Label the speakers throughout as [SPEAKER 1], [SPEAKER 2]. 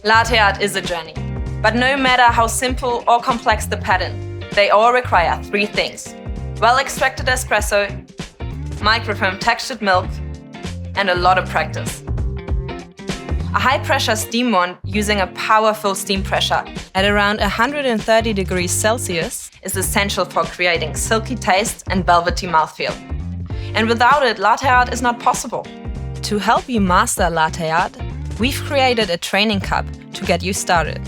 [SPEAKER 1] Latte art is a journey. But no matter how simple or complex the pattern, they all require 3 things: well-extracted espresso, microfoam textured milk, and a lot of practice. A high-pressure steam wand using a powerful steam pressure at around 130 degrees Celsius is essential for creating silky taste and velvety mouthfeel. And without it, latte art is not possible. To help you master latte art, we've created a training cup to get you started.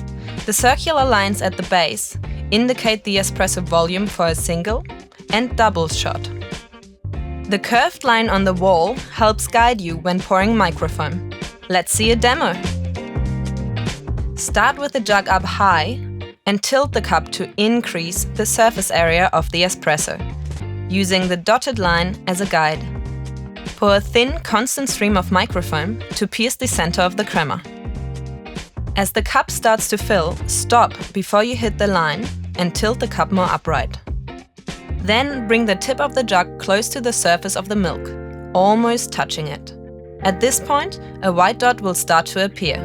[SPEAKER 1] The circular lines at the base indicate the espresso volume for a single and double shot. The curved line on the wall helps guide you when pouring microfoam. Let's see a demo. Start with the jug up high and tilt the cup to increase the surface area of the espresso, using the dotted line as a guide. Pour a thin, constant stream of microfoam to pierce the center of the crema. As the cup starts to fill, stop before you hit the line and tilt the cup more upright. Then bring the tip of the jug close to the surface of the milk, almost touching it. At this point, a white dot will start to appear.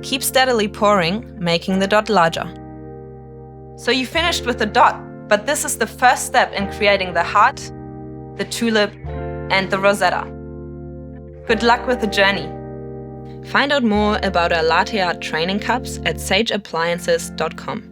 [SPEAKER 1] Keep steadily pouring, making the dot larger. So you finished with the dot, but this is the first step in creating the heart, the tulip, and the rosetta. Good luck with the journey! Find out more about our latte art training cups at sageappliances.com.